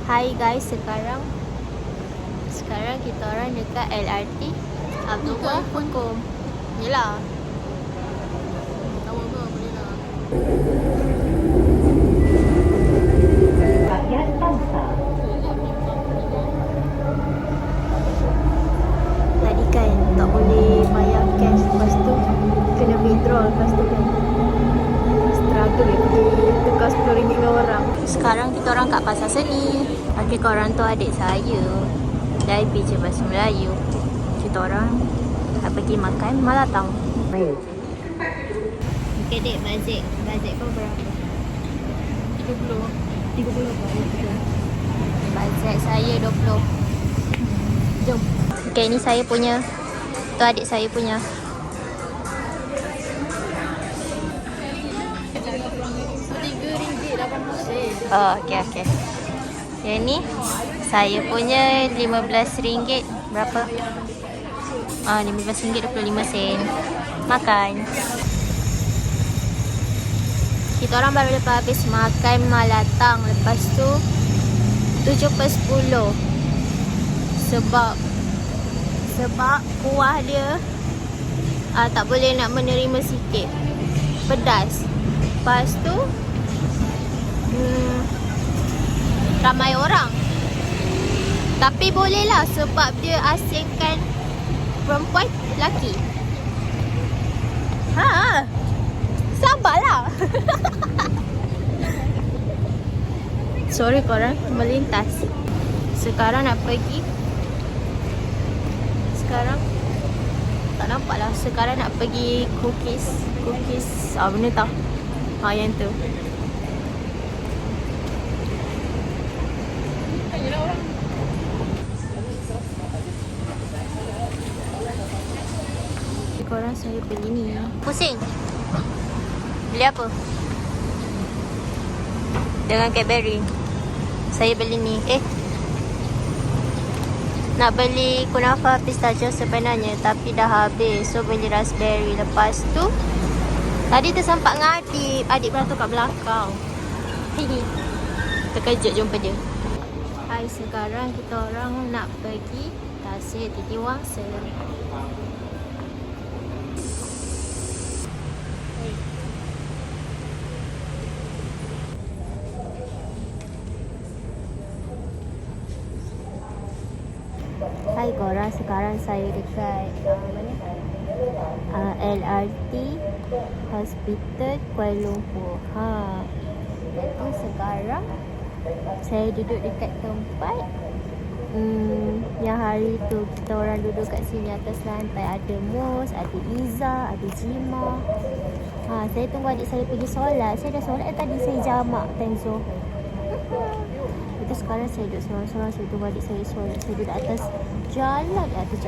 Hai guys, sekarang kita orang dekat LRT Abdul Hukum. Yelah. Tahu ke boleh lah. Rakyat bangsa. Tadi kan tak boleh bayar cash, lepas tu kena withdraw, lepas tu kan struggle tukar RM10 dengan orang. Sekarang kita orang kat Pasar Seni. Okey, korang tu adik saya. Dia IB je bahasa Melayu. Kita orang nak pergi makan malatang. Okey dek, bajet kau berapa? 30 apa? Bajet saya 20. Jom. Okey, ni saya punya. Tu adik saya punya. RM3.80. Oh, okey. Yang ni saya punya RM15. Berapa? RM15.25. Makan. Kita orang baru lepas habis makan malatang. Lepas tu 7/10. Sebab kuah dia tak boleh nak menerima sikit. Pedas. Lepas tu ramai orang. Tapi boleh lah sebab dia asingkan perempuan lelaki. Sabarlah. Sorry korang melintas. Sekarang nak pergi. Sekarang tak nampak lah. Sekarang nak pergi cookies. Benda tau. Yang tu. Korang saya beli ni. Pusing. Beli apa? Dengan Cadbury. Saya beli ni. Nak beli kunafa pistachio sebenarnya, tapi dah habis. So beli raspberry. Lepas tu tadi tersampak dengan adik. Adik beratur kat belakang. Terkejut jumpa dia. Hai, sekarang kita orang nak pergi Tasik Titiwangsa. Hai korang, sekarang saya dekat LRT Hospital Kuala Lumpur. Itu sekarang saya duduk dekat tempat yang hari tu kita orang duduk kat sini atas lantai. Ada Mus, ada Iza, ada Jima. Saya tunggu adik saya pergi solat. Saya dah solat tadi, saya jamak time Zuhur. Itu sekarang saya duduk seorang-seorang. Saya tunggu adik saya solat. Saya duduk atas jalan. Atas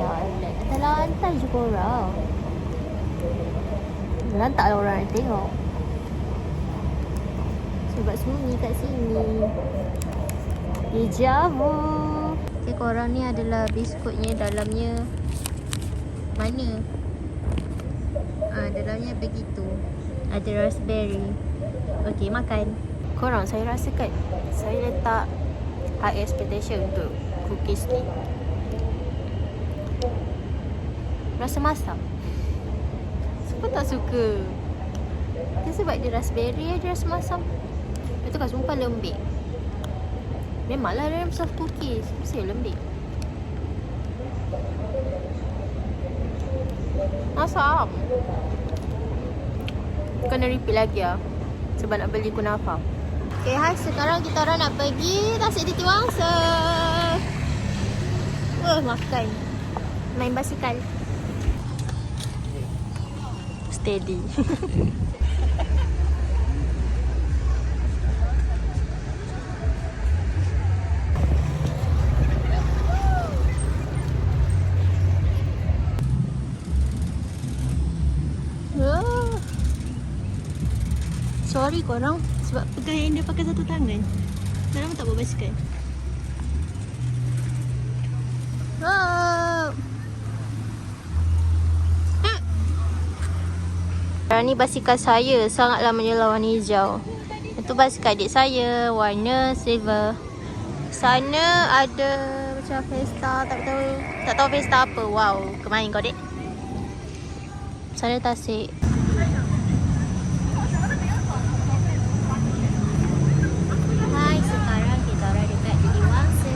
lantai je korang. Jalan tak ada orang yang tengok. Sebab sunyi kat sini. Hijabu. Okay, korang ni adalah biskutnya. Dalamnya mana? Dalamnya begitu. Ada raspberry. Okay, makan. Korang, saya rasa kan saya letak high expectation untuk cookies ni. Rasa masam. Siapa tak suka? Dia sebab dia raspberry, dia rasa masam. Itu kan sumpah lembik. Memanglah dalam soft cookies mesti lembik. Masam. Kena repeat lagi lah. Sebab nak beli kunafa. Okay, hai, sekarang kita orang nak pergi Tasik Titiwangsa. Makan. Main basikal. Steady. Sorry korang, sebab pegang dia pakai satu tangan. Dah lama tak buat basikal. Ni basikal saya sangatlah menyelah warna hijau. Itu basikal adik saya warna silver. Sana ada macam Festa, tak tahu Festa apa. Wow, kemain kau dek. Sana Tasik. Hai, sekarang kita orang dekat Didi Wangsa.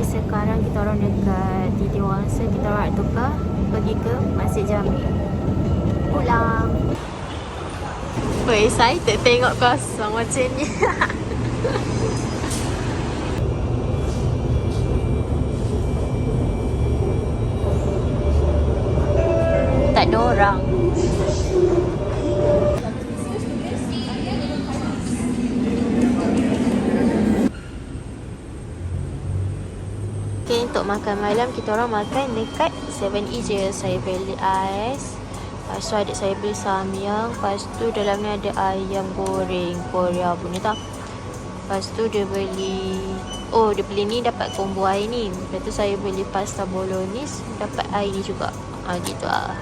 Sekarang kita orang dekat Didi Wangsa. Kita orang nak tukar pergi ke Masjid Jami. Pulang. Excited tengok kosong macam ni. Tak ada orang. Okay, untuk makan malam kita orang makan dekat 7E je. Saya beli ais. Lepas tu adik saya beli samyang. Lepas tu dalam ni ada ayam goreng Korea punya tau. Lepas tu dia beli, dia beli ni dapat combo air ni. Lepas tu saya beli pasta bolognese, dapat air ni juga. Gitu lah.